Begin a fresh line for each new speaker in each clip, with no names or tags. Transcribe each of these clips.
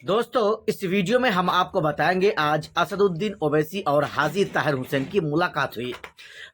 दोस्तों इस वीडियो में हम आपको बताएंगे आज असदुद्दीन ओवैसी और हाजी ताहिर हुसैन की मुलाकात हुई।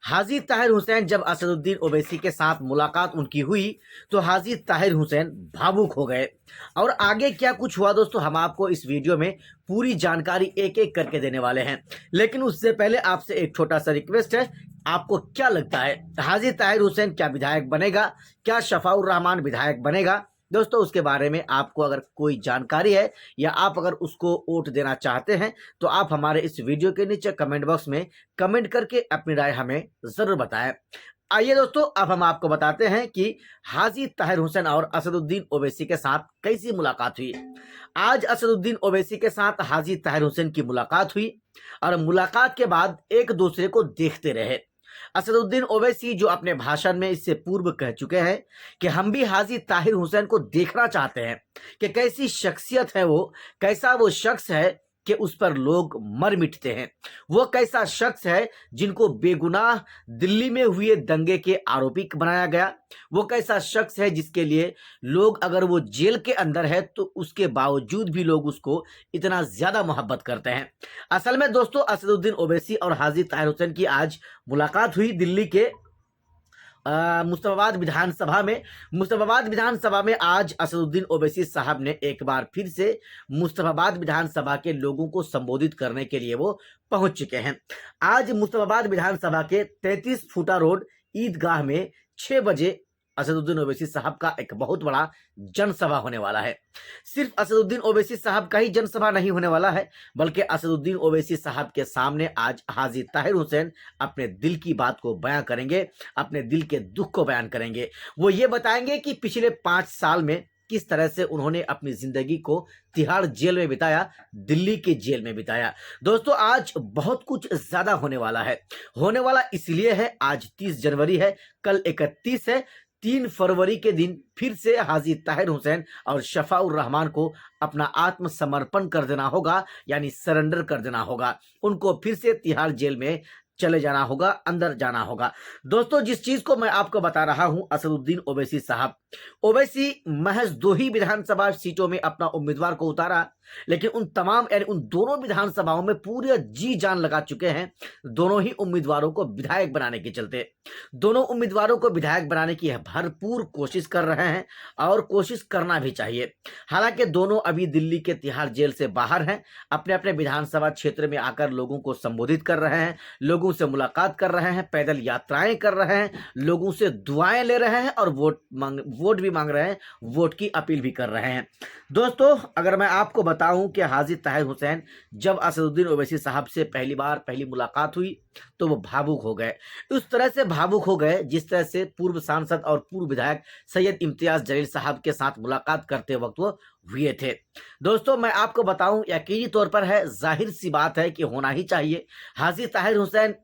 हाजी ताहिर हुसैन जब असदुद्दीन ओवैसी के साथ मुलाकात उनकी हुई तो हाजी ताहिर हुसैन भावुक हो गए और आगे क्या कुछ हुआ दोस्तों हम आपको इस वीडियो में पूरी जानकारी एक एक करके देने वाले हैं। लेकिन उससे पहले आपसे एक छोटा सा रिक्वेस्ट है, आपको क्या लगता है हाजी ताहिर हुसैन क्या विधायक बनेगा, क्या शफाउर रहमान विधायक बनेगा? दोस्तों उसके बारे में आपको अगर कोई जानकारी है या आप अगर उसको वोट देना चाहते हैं तो आप हमारे इस वीडियो के नीचे कमेंट बॉक्स में कमेंट करके अपनी राय हमें जरूर बताएं। आइए दोस्तों अब हम आपको बताते हैं कि हाजी ताहिर हुसैन और असदुद्दीन ओवैसी के साथ कैसी मुलाकात हुई। आज असदुद्दीन ओवैसी के साथ हाजी ताहिर हुसैन की मुलाकात हुई और मुलाकात के बाद एक दूसरे को देखते रहे। असदुद्दीन ओवैसी जो अपने भाषण में इससे पूर्व कह चुके हैं कि हम भी हाजी ताहिर हुसैन को देखना चाहते हैं कि कैसी शख्सियत है वो, कैसा वो शख्स है कि उस पर लोग मर मिटते हैं, वो कैसा शख्स है जिनको बेगुनाह दिल्ली में हुए दंगे के आरोपी बनाया गया, वो कैसा शख्स है जिसके लिए लोग अगर वो जेल के अंदर है तो उसके बावजूद भी लोग उसको इतना ज्यादा मोहब्बत करते हैं। असल में दोस्तों असदुद्दीन ओवैसी और हाजी ताहिर हुसैन की आज मुलाकात हुई दिल्ली के मुस्तफाबाद विधानसभा में। मुस्तफाबाद विधानसभा में आज असदुद्दीन ओवैसी साहब ने एक बार फिर से मुस्तफाबाद विधानसभा के लोगों को संबोधित करने के लिए वो पहुंच चुके हैं। आज मुस्तफाबाद विधानसभा के 33 फुटा रोड ईदगाह में 6 बजे असदुद्दीन ओवैसी साहब का एक बहुत बड़ा जनसभा होने वाला है। सिर्फ असदुद्दीन ओवैसी साहब का ही जनसभा नहीं होने वाला है, बल्कि असदुद्दीन ओवैसी साहब के सामने आज हाजी ताहिर हुसैन अपने दिल की बात को बयां करेंगे, अपने दिल के दुख को बयान करेंगे। वो ये बताएंगे कि पिछले 5 साल में किस तरह से उन्होंने अपनी जिंदगी को तिहाड़ जेल में बिताया, दिल्ली के जेल में बिताया। दोस्तों आज बहुत कुछ ज्यादा होने वाला है। होने वाला इसलिए है, आज 30 जनवरी है, कल 31 है। 3 फरवरी के दिन फिर से हाजी ताहिर हुसैन और शफाउर रहमान को अपना आत्मसमर्पण कर देना होगा, यानी सरेंडर कर देना होगा। उनको फिर से तिहाड़ जेल में चले जाना होगा, अंदर जाना होगा। दोस्तों जिस चीज को मैं आपको बता रहा हूं, असदुद्दीन ओवैसी साहब, ओवैसी महज 2 ही विधानसभा सीटों में अपना उम्मीदवार को उतारा, लेकिन उन तमाम यानी उन दोनों विधानसभाओं में पूरे जी जान लगा चुके हैं दोनों ही उम्मीदवारों को विधायक बनाने के चलते। दोनों उम्मीदवारों को विधायक बनाने की भरपूर कोशिश कर रहे हैं और कोशिश करना भी चाहिए। हालांकि दोनों अभी दिल्ली के तिहाड़ जेल से बाहर हैं, अपने अपने विधानसभा क्षेत्र में आकर लोगों को संबोधित कर रहे हैं, लोगों से मुलाकात कर रहे हैं, पैदल यात्राएं कर रहे हैं, लोगों से दुआएं ले रहे हैं और वोट भी मांग रहे हैं, वोट की अपील भी कर रहे हैं। दोस्तों अगर मैं आपको बताऊं कि हाजी ताहिर हुसैन जब असदुद्दीन ओवैसी साहब से पहली मुलाकात हुई तो वो भावुक हो गए। उस तरह से भावुक हो गए जिस तरह से पूर्व सांसद और पूर्व विधायक सैयद इम्तियाज जलील साहब के साथ मुलाकात करते वक्त वो हुए थे। दोस्तों मैं आपको बताऊं यकीनी तौर पर है, जाहिर सी बात है कि होना ही चाहिए। हाजी ताहिर हुसैन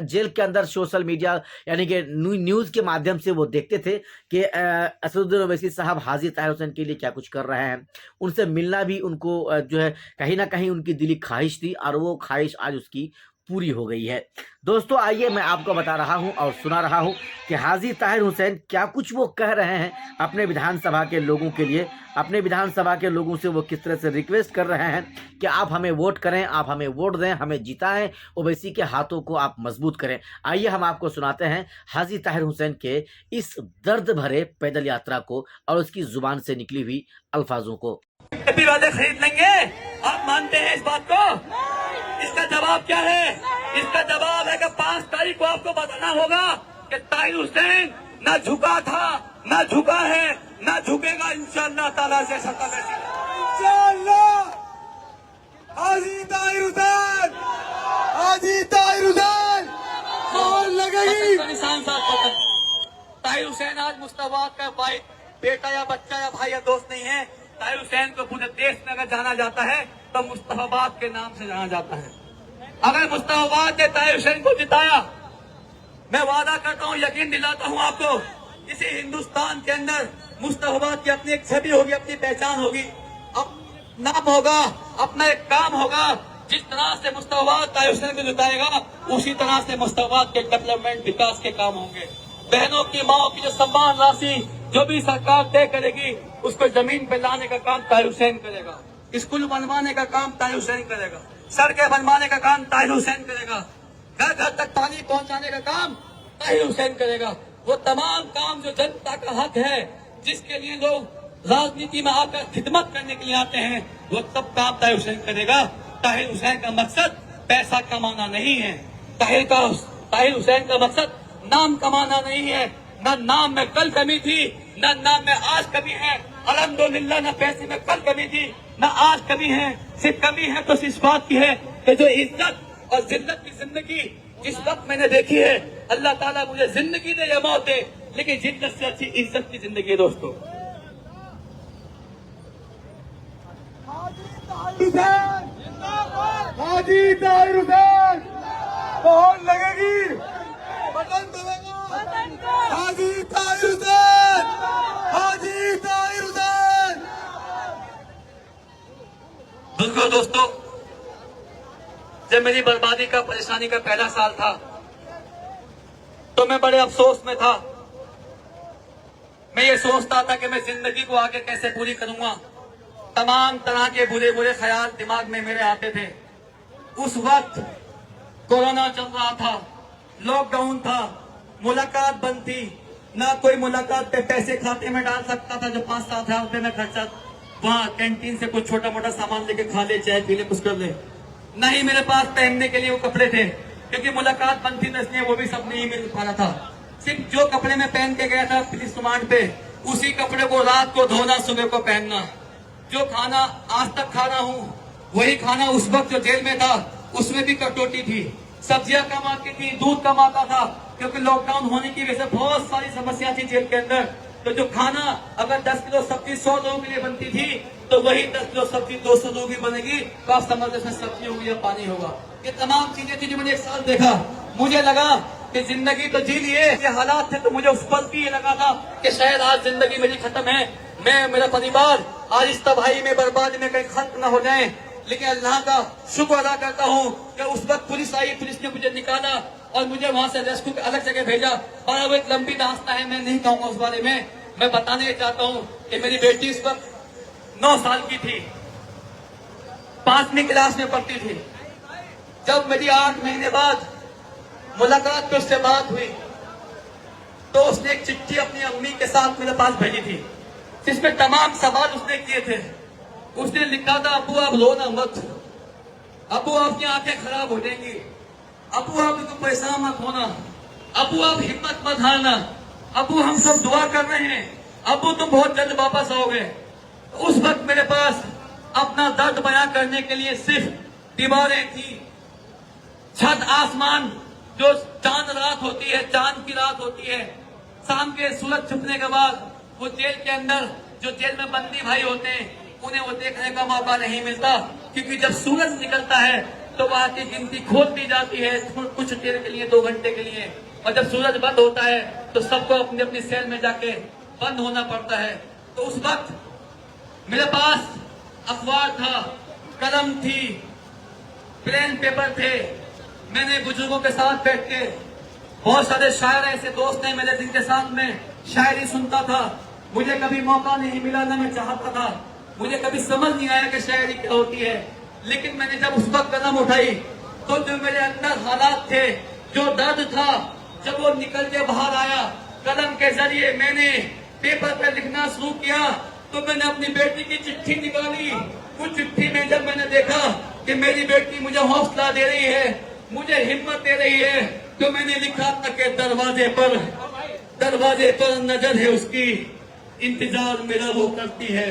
जेल के अंदर सोशल मीडिया यानी कि न्यूज़ के माध्यम से वो देखते थे कि असदुद्दीन ओवैसी साहब हाजी ताहिर हुसैन के लिए क्या कुछ कर रहे हैं। उनसे मिलना भी उनको जो है कहीं ना कहीं उनकी दिली ख्वाहिश थी और वो ख्वाहिश आज उसकी पूरी हो गई है। दोस्तों आइए मैं आपको बता रहा हूं और सुना रहा हूं कि हाजी ताहिर हुसैन क्या कुछ वो कह रहे हैं अपने विधानसभा के लोगों के लिए। अपने विधानसभा के लोगों से वो किस तरह से रिक्वेस्ट कर रहे हैं कि आप हमें वोट करें, आप हमें वोट दें, हमें जिताएं, ओवैसी के हाथों को आप मजबूत करें। आइए हम आपको सुनाते हैं हाजी ताहिर हुसैन के इस दर्द भरे पैदल यात्रा को और उसकी जुबान से निकली हुई अल्फाजों को।
खरीद लेंगे, आप मानते हैं इस बात को? इसका जवाब क्या है? इसका जवाब है कि 5 तारीख को आपको बताना होगा कि ताहिर हुसैन ना झुका था, ना झुका है, ना झुकेगा इंशाअल्लाह ताला से सत्ता इंशाअल्लाह। हाजी ताहिर हुसैन, हाजी ताहिर हुसैन कौन लगेगी? ताहिर हुसैन आज मुस्तफाबाद का भाई, बेटा या बच्चा या भाई या दोस्त नहीं है। ताहिर हुसैन को पूरे देश में अगर जाना जाता है तो मुस्तफाबाद के नाम से जाना जाता है। अगर मुस्तफाबाद ने ताहिर हुसैन को जिताया, मैं वादा करता हूं, यकीन दिलाता हूं आपको, इसी हिंदुस्तान के अंदर मुस्तफाबाद की अपनी एक छवि होगी, अपनी पहचान होगी, अब नाम होगा, अपना एक काम होगा। जिस तरह से मुस्तफाबाद ताहिर हुसैन को जिताएगा उसी तरह से मुस्तफाबाद के डेवलपमेंट विकास के काम होंगे। बहनों की माओ की जो सम्मान राशि जो भी सरकार तय करेगी उसको जमीन पे लाने का काम ताहिर हुसैन करेगा। स्कूल बनवाने का काम ताहिर हुसैन करेगा, सड़कें बनवाने का काम ताहिर हुसैन करेगा, घर घर तक पानी पहुंचाने का काम ताहिर हुसैन करेगा। वो तमाम काम जो जनता का हक है, जिसके लिए लोग राजनीति में आकर खिदमत करने के लिए आते हैं, वो सब काम ताहिर हुसैन करेगा। ताहिर हुसैन का मकसद पैसा कमाना नहीं है। ताहिर हुसैन का मकसद नाम कमाना नहीं है। न नाम में कल कमी थी, न नाम में आज कमी है। अल्हम्दुलिल्लाह न पैसे में कल कमी थी, न आज कमी है। सिर्फ कमी है तो इस बात की है कि जो इज्जत और जिल्लत की जिंदगी जिस वक्त मैंने देखी है, अल्लाह ताला मुझे जिंदगी दे या मौत दे, लेकिन जिद्दत से अच्छी इज्जत की जिंदगी है दोस्तों।
हाजी ताहिर हुसैन बहुत लगेगी, बटन दबेगा। हाजी ताहिर हुसैन, हाजी ताहिर हुसैन।
बिल्कुल दोस्तों, जब मेरी बर्बादी का परेशानी का पहला साल था तो मैं बड़े अफसोस में था। मैं ये सोचता था कि मैं जिंदगी को आगे कैसे पूरी करूंगा। तमाम तरह के बुरे बुरे ख्याल दिमाग में मेरे आते थे। उस वक्त कोरोना चल रहा था, लॉकडाउन था, मुलाकात बंद थी। ना कोई मुलाकात पे पैसे खाते में डाल सकता था जो 5-7 हजार रुपए में खर्चा वहां कैंटीन से कुछ छोटा मोटा सामान लेके खा ले, चाय पी ले, कुछ कर ले। ना ही मेरे पास पहनने के लिए वो कपड़े थे, क्योंकि मुलाकात बंद थी, इसलिए वो भी सब नहीं मिल पा रहा था। सिर्फ जो कपड़े में पहन के गया था पुलिस रिमांड पे, उसी कपड़े को रात को धोना, सुबह को पहनना। जो खाना आज तक खा रहा हूँ, वही खाना उस वक्त जो जेल में था उसमें भी कटौती थी। सब्जियां कम आती थी, दूध कम आता था, क्योंकि लॉकडाउन होने की वजह से बहुत सारी समस्या थी जेल के अंदर। तो जो खाना अगर 10 किलो सब्जी 100 लोगों के लिए बनती थी, तो वही 10 किलो सब्जी 200 लोगों की बनेगी। तो आप समझ इसमें सब्जी होगी या पानी होगा। ये तमाम चीजें थी जो मैंने 1 साल देखा। मुझे लगा कि जिंदगी तो जी लिए, ये हालात थे, तो मुझे उस पल भी ये लगा था कि शायद आज जिंदगी मेरी खत्म है, मैं मेरा परिवार आज इस तबाही में, बर्बादी में कहीं खत्म न हो जाए। लेकिन अल्लाह का शुक्र अदा करता हूँ कि उस वक्त पुलिस आई, पुलिस ने मुझे निकाला और मुझे वहां से रेस्क्यू के अलग जगह भेजा। और वो एक लंबी दास्ता है, मैं नहीं कहूंगा उस बारे में। मैं बताने चाहता हूँ कि मेरी बेटी इस वक्त 9 साल की थी, 5वीं क्लास में पढ़ती थी। जब मेरी 8 महीने बाद मुलाकात पे उससे बात हुई, तो उसने एक चिट्ठी अपनी अम्मी के साथ मेरे पास भेजी थी, जिसमें तमाम सवाल उसने किए थे। उसने लिखा था, अबू आप रोना मत, अबू आपकी आंखें खराब हो जाएंगी, अबू आप तो परेशान मत होना, अबू आप हिम्मत मत हारना, अबू हम सब दुआ कर रहे हैं, अबू तुम बहुत जल्द वापस आओगे। उस वक्त मेरे पास अपना दर्द बयां करने के लिए सिर्फ दीवारें थी, छत, आसमान, जो चांद रात होती है, चांद की रात होती है, शाम के सूरज छुपने के बाद वो जेल के अंदर जो जेल में बंदी भाई होते हैं, उन्हें वो देखने का मौका नहीं मिलता, क्योंकि जब सूरज निकलता है तो वहां की गिनती खोल दी जाती है कुछ देर के लिए, 2 घंटे के लिए। और जब सूरज बंद होता है तो सबको अपनी अपनी सेल में जाके बंद होना पड़ता है। तो उस वक्त मेरे पास अखबार था, कलम थी, प्लेन पेपर थे। मैंने बुजुर्गों के साथ बैठ के, बहुत सारे शायर ऐसे दोस्त हैं मेरे, जिनके साथ में शायरी सुनता था। मुझे कभी मौका नहीं मिला, ना मैं चाहता था, मुझे कभी समझ नहीं आया कि शायरी क्या होती है। लेकिन मैंने जब उस वक्त कलम उठाई, तो जो मेरे अंदर हालात थे, जो दर्द था, जब वो निकल के बाहर आया, कलम के जरिए मैंने पेपर पर लिखना शुरू किया। तो मैंने अपनी बेटी की चिट्ठी निकाली। उस चिट्ठी में जब मैंने देखा कि मेरी बेटी मुझे हौसला दे रही है, मुझे हिम्मत दे रही है, तो मैंने लिखा था कि दरवाजे पर नजर है उसकी, इंतजार मेरा वो करती है।